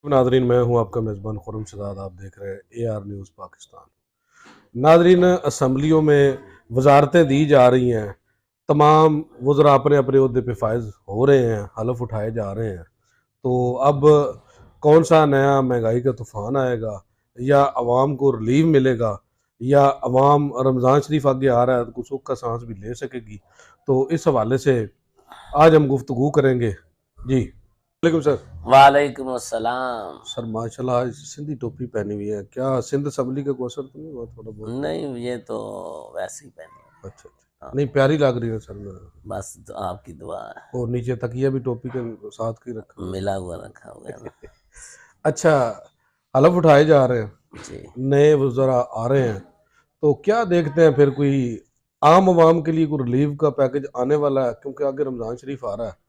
Nadreen, मैं हूं आपका मेज़बान खुर्रम शहजाद। आप देख रहे हैं AR न्यूज़ पाकिस्तान। नादरीन, असम्बलियों में वजारतें दी जा रही हैं, तमाम वज़रा अपने अपने अहदे पे फायज हो रहे हैं, हलफ उठाए जा रहे हैं। तो अब कौन सा नया महंगाई का तूफ़ान आएगा, या अवाम को रिलीफ मिलेगा, या अवाम रमज़ान शरीफ आगे आ रहा है तो कुछ सुख का सांस भी ले सकेगी। तो इस हवाले से आज हम गुफ्तगू करेंगे। जी वालेकुम सर। वालेकुम अस्सलाम। सर माशाल्लाह आज सिंधी टोपी पहनी हुई है, क्या सिंध असम्बली का कोई असर तो नहीं हुआ थोड़ा बहुत? नहीं, ये तो वैसे ही पहनी है। अच्छा अच्छा, हाँ, नहीं प्यारी लग रही है सर में। बस तो आपकी दुआ है। और नीचे तकिया भी टोपी के साथ की रखा हुआ मिला हुआ रखा हुआ है ना। है। अच्छा, हलफ उठाए जा रहे हैं, जी। नए वज़रा आ रहे हैं, तो क्या देखते हैं फिर कोई आम आवाम के लिए कोई रिलीफ का पैकेज आने वाला है? क्योंकि आगे रमज़ान शरीफ आ रहा है,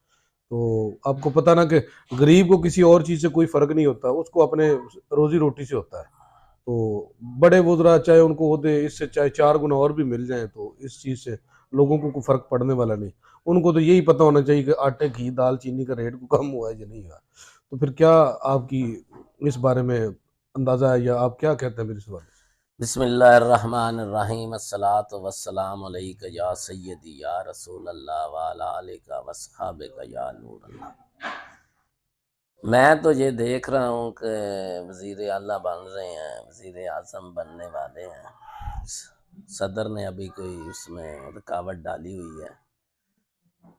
तो आपको पता ना कि गरीब को किसी और चीज़ से कोई फ़र्क नहीं होता, उसको अपने रोज़ी रोटी से होता है। तो बड़े वुज़रा चाहे उनको ओहदे इससे चाहे 4 गुना और भी मिल जाएँ, तो इस चीज़ से लोगों को कोई फ़र्क पड़ने वाला नहीं। उनको तो यही पता होना चाहिए कि आटे, घी, दाल, चीनी का रेट को कम हुआ है या नहीं हुआ। तो फिर क्या आपकी इस बारे में अंदाज़ा है, या आप क्या कहते हैं फिर इस बारे में? बिस्मिल्लाहिर्रहमानिर्रहीम। अस्सलातु वस्सलाम अलैका या सय्यदी या रसूल अल्लाह व अला आलिका व अस्हाबिका या नूर अल्लाह। मैं तो ये देख रहा हूँ कि वज़ीर आला बन रहे हैं, वज़ीर आज़म बनने वाले हैं। सदर ने अभी कोई उसमें रुकावट डाली हुई है,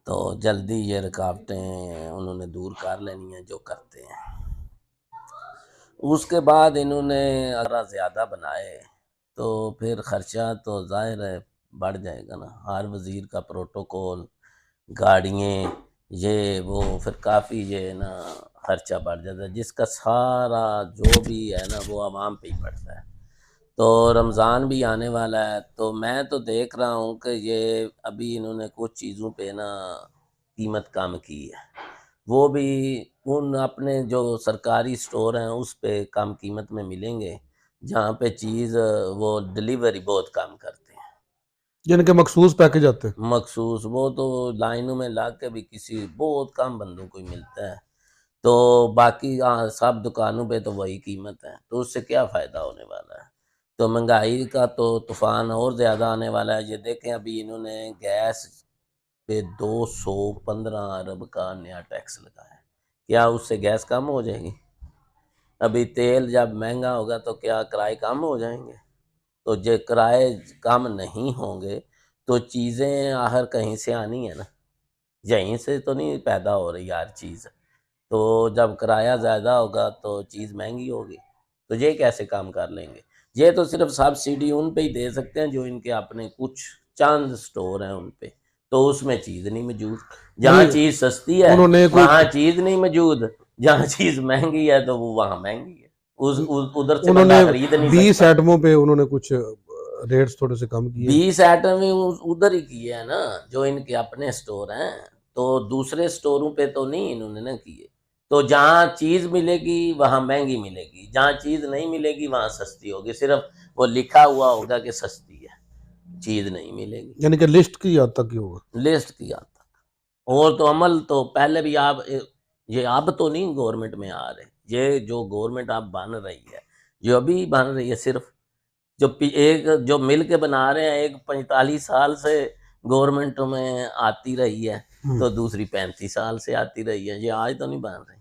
तो जल्दी ये रुकावटें उन्होंने दूर कर लेनी है जो करते हैं। उसके बाद इन्होंने अगर ज़्यादा बनाए तो फिर ख़र्चा तो ज़ाहिर है बढ़ जाएगा ना। हर वज़ीर का प्रोटोकॉल, गाड़ियाँ, ये वो, फिर काफ़ी ये ना ख़र्चा बढ़ जाता है, जिसका सारा जो भी है ना वो आवाम पे ही पड़ता है। तो रमज़ान भी आने वाला है, तो मैं तो देख रहा हूँ कि ये अभी इन्होंने कुछ चीज़ों पे ना कीमत कम की है। वो भी उन अपने जो सरकारी स्टोर हैं उस पे कम कीमत में मिलेंगे, जहाँ पे चीज़ वो डिलीवरी बहुत कम करते हैं। यानी कि मखसूस पैकेज आते हैं। मखसूस वो तो लाइनों में लग के भी किसी बहुत कम बंदों को ही मिलता है। तो बाकी सब दुकानों पे तो वही कीमत है, तो उससे क्या फ़ायदा होने वाला है? तो महंगाई का तो तूफ़ान और ज़्यादा आने वाला है। ये देखें, अभी इन्होंने गैस पे 215 अरब का नया टैक्स लगाया है। क्या उससे गैस कम हो जाएगी? अभी तेल जब महँगा होगा तो क्या किराए कम हो जाएँगे? तो जो किराए कम नहीं होंगे, तो चीज़ें आखिर कहीं से आनी है ना, यहीं से तो नहीं पैदा हो रही हर चीज़। तो जब किराया ज़्यादा होगा तो चीज़ महँगी होगी, तो ये कैसे काम कर लेंगे? ये तो सिर्फ़ सब्सिडी उन पे ही दे सकते हैं जो इनके अपने कुछ चंद स्टोर हैं उन पे, तो उसमें चीज़ नहीं मौजूद। जहाँ नहीं, चीज़ सस्ती है, उन्होंने कोई वहाँ चीज़ नहीं मौजूद, जहाँ चीज़ महँगी है तो वो वहाँ महँगी है। उस उधर से उन्होंने बंदा खरीद नहीं 20 सकता। आइटमों पे उन्होंने कुछ रेट्स थोड़े से कम किए। 20 आइटम ही उधर ही किए हैं ना, जो इनके अपने स्टोर हैं। तो दूसरे स्टोरों पे तो नहीं इन्होंने ना किए। तो जहाँ चीज़ मिलेगी वहाँ महँगी मिलेगी, जहाँ चीज़ नहीं मिलेगी वहाँ सस्ती होगी। सिर्फ़ वो लिखा हुआ होगा कि सस्ती है, चीज़ नहीं मिलेगी। यानी कि लिस्ट की हद तक ही होगा। लिस्ट किया था। और तो अमल तो पहले भी आप ये अब तो नहीं गवर्नमेंट में आ रहे। ये जो गवर्नमेंट अब बन रही है, जो अभी बन रही है, सिर्फ़ एक जो मिल के बना रहे हैं, एक 45 साल से गवर्नमेंट में आती रही है, तो दूसरी 35 साल से आती रही है। ये आज तो नहीं बन रही,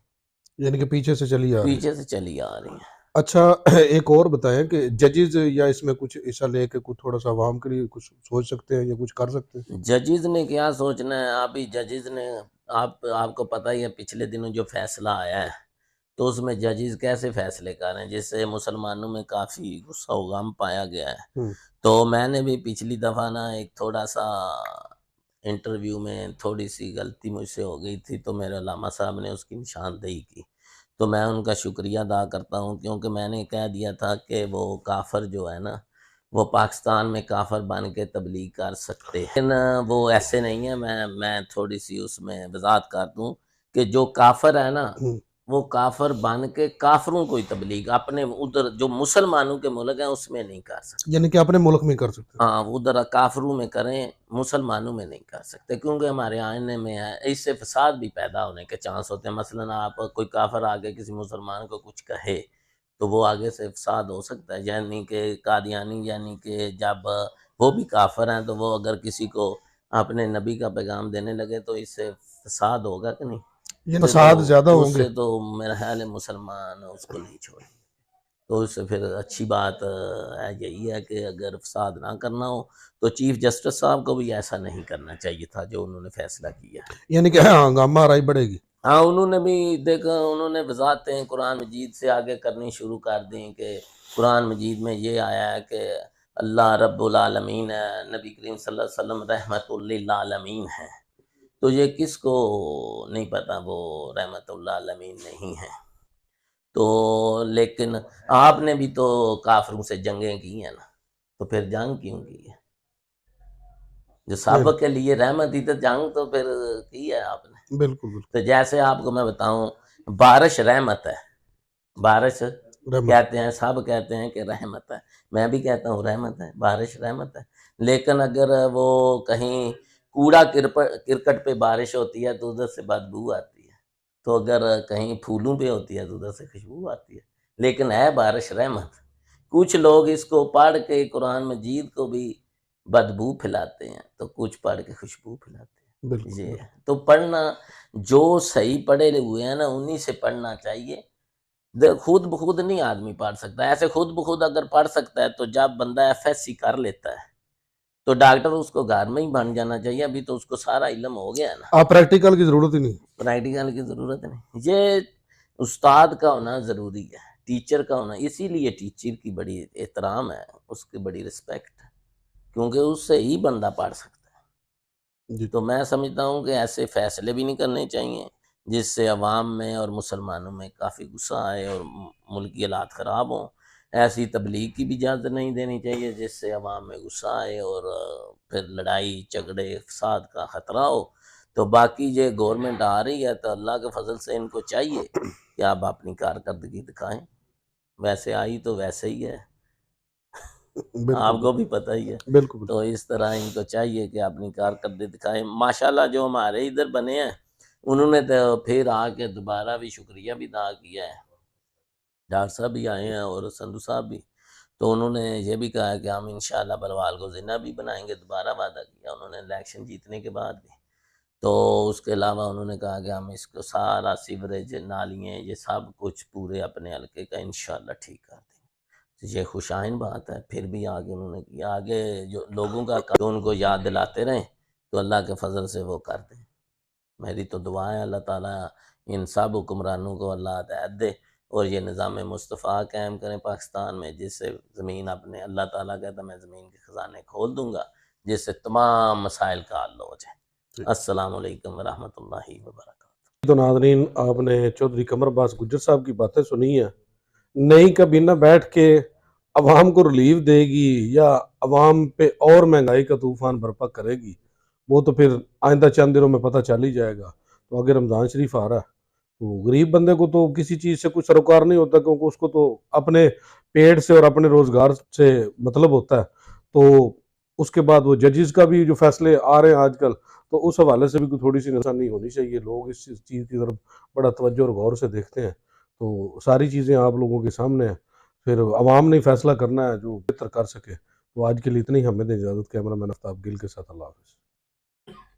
यानी कि पीछे से चली आ रही है। पीछे से चली आ रही है। अच्छा, एक और बताएं कि जजेस या इसमें कुछ हिस्सा लेके कुछ थोड़ा सा आवाम के लिए कुछ सोच सकते हैं या कुछ कर सकते हैं? जजेस ने क्या सोचना है? अभी जजेस ने आपको पता ही है पिछले दिनों जो फैसला आया है, तो उसमें जजेस कैसे फैसले कर रहे हैं, जिससे मुसलमानों में काफ़ी गुस्सा गम पाया गया है। हम्म। तो मैंने भी पिछली दफ़ा ना एक थोड़ा-सा इंटरव्यू में थोड़ी-सी गलती मुझसे हो गई थी, तो मेरे उलामा साहब ने उसकी निशानदेही की। तो मैं उनका शुक्रिया अदा करता हूँ, क्योंकि मैंने कह दिया था कि वो काफ़िर जो है ना, वो पाकिस्तान में काफ़िर बन के तबलीग कर सकते हैं। लेकिन वो ऐसे नहीं है। मैं थोड़ी-सी उसमें वज़ाहत कर दूँ कि जो काफ़िर है ना, हम्म। वो काफिर बन के काफिरों को ही तबलीग अपने उधर जो मुसलमानों के मुल्क हैं उसमें नहीं कर सकते। यानी कि अपने मुल्क में कर सकते हाँ, उधर काफिरों में करें, मुसलमानों में नहीं कर सकते, क्योंकि हमारे आईने में है, इससे फसाद भी पैदा होने के चांस होते हैं। मसलन आप कोई काफिर आगे किसी मुसलमान को कुछ कहे, तो वो आगे से फसाद हो सकता है। यानी कि कादियानी, यानी कि जब वो भी काफिर हैं, तो वो अगर किसी को अपने नबी का पैगाम देने लगे, तो इससे फसाद होगा कि नहीं? ये उससे फसाद ज्यादा तो होंगे। उससे तो मेरा ख्याल है मुसलमान उसको नहीं छोड़ेंगे। तो उससे फिर अच्छी बात है यही है कि अगर फसाद ना करना हो, तो चीफ जस्टिस साहब को भी ऐसा नहीं करना चाहिए था जो उन्होंने फैसला किया है। यानी कि हंगामा राय बढ़ेगी। हाँ, उन्होंने भी देखा, उन्होंने वजाहतें कुरान मजीद से आगे करनी शुरू कर दी कि कुरान मजीद में ये आया है कि अल्लाह रब्बुल आलमीन है, नबी करीम सल्लल्लाहु अलैहि वसल्लम रहमतुल लिल आलमीन है। तो ये किसको नहीं पता वो रहमतुल आलमीन नहीं है। तो लेकिन आपने भी तो काफिरों से जंगें की हैं ना, तो फिर जंग क्यों की है? जो सब नहीं, के लिए रहमत थी, तो जंग तो फिर की है आपने। बिल्कुल बिल्कुल। तो जैसे आपको मैं बताऊं, बारिश रहमत है, बारिश रहमत। कहते हैं, सब कहते हैं कि रहमत है, मैं भी कहता हूँ रहमत है, बारिश रहमत है। लेकिन अगर वो कहीं कूड़ा किरकट पे बारिश होती है, तो उधर से बदबू आती है। तो अगर कहीं फूलों पे होती है, तो उधर से खुशबू आती है। लेकिन है बारिश रहमत। कुछ लोग इसको पढ़ के कुरान मजीद को भी बदबू फैलाते हैं, तो कुछ पढ़ के खुशबू फैलाते हैं। बिल्कुल ये बिल्कुल। है। तो पढ़ना, जो सही पढ़े हुए हैं ना, उन्हीं से पढ़ना चाहिए। खुद ब खुद नहीं आदमी पढ़ सकता। ऐसे खुद ब खुद अगर पढ़ सकता है, तो जब बंदा एफएससी कर लेता है, तो डॉक्टर उसको घर में ही बन जाना चाहिए। अभी तो उसको सारा इल्म हो गया है ना, आप प्रैक्टिकल की जरूरत ही नहीं। प्रैक्टिकल की ज़रूरत नहीं। ये उस्ताद का होना ज़रूरी है, टीचर का होना, इसीलिए टीचर की बड़ी एहतराम है, उसकी बड़ी रिस्पेक्ट है, क्योंकि उससे ही बंदा पढ़ सकता है। जी। तो मैं समझता हूँ कि ऐसे फैसले भी नहीं करने चाहिए, जिससे अवाम में और मुसलमानों में काफ़ी गुस्सा आए और मुल्क की हालात ख़राब हों। ऐसी तबलीग की भी इजाज़त नहीं देनी चाहिए, जिससे अवाम में गुस्सा आए और फिर लड़ाई झगड़े फसाद का ख़तरा हो। तो बाकी ये गवर्नमेंट आ रही है, तो अल्लाह के फजल से इनको चाहिए कि आप अपनी कारकर्दगी दिखाएं। वैसे आई तो वैसे ही है, बिल्कुल आपको बिल्कुल। भी पता ही है। बिल्कुल बिल्कुल। तो इस तरह इनको चाहिए कि अपनी कारकर्दगी दिखाएं। माशाल्लाह जो हमारे इधर बने हैं, उन्होंने तो फिर आके दोबारा भी शुक्रिया भी अदा किया है। डॉक्टर साहब भी आए हैं और संधू साहब भी। तो उन्होंने ये भी कहा है कि हम इंशाल्लाह बलवाल को जिन्ना भी बनाएंगे, दोबारा वादा किया उन्होंने इलेक्शन जीतने के बाद भी। तो उसके अलावा उन्होंने कहा कि हम इसको सारा सीवरेज, नालियाँ, ये सब कुछ पूरे अपने हल्के का इंशाल्लाह ठीक कर देंगे। तो ये खुशाइन बात है। फिर भी आगे उन्होंने किया, आगे जो लोगों का काम, जो उनको याद दिलाते रहें, तो अल्लाह के फजल से वो कर दें। मेरी तो दुआ है, अल्लाह ताला इन सब हुक्मरानों को अल्लाह हिदायत दे और ये निज़ाम मुस्तफ़ा कायम करें पाकिस्तान में, जिससे ज़मीन अपने, अल्लाह ताला कहता मैं ज़मीन के ख़ज़ाने खोल दूँगा, जिससे तमाम मसाइल का हल हो जाए। जी। अस्सलामु अलैकुम व रहमतुल्लाहि व बरकातहू। तो नाज़रीन, आपने चौधरी कमर अब्बास गुज्जर साहब की बातें सुनी है। नहीं कभी ना बैठ के अवाम को रिलीफ देगी या अवाम पे और महंगाई का तूफान बर्पा करेगी, वो तो फिर आइंदा चंद दिनों में पता चल ही जाएगा। तो आगे रमज़ान शरीफ आ रहा है, तो गरीब बंदे को तो किसी चीज़ से कुछ सरोकार नहीं होता, क्योंकि उसको तो अपने पेट से और अपने रोज़गार से मतलब होता है। तो उसके बाद वो जजेस का भी जो फैसले आ रहे हैं आजकल, तो उस हवाले से भी कोई थोड़ी सी इंसानी होनी चाहिए। लोग इस चीज़ की तरफ बड़ा तवज्जो और गौर से देखते हैं। तो सारी चीज़ें आप लोगों के सामने हैं, फिर अवाम ने ही फैसला करना है जो बेहतर कर सके। तो आज के लिए इतनी ही, हमें दें इजाज़त। कैमरा मैन आफ्ताब गिल के साथ अल्लाह हाफ़िज़।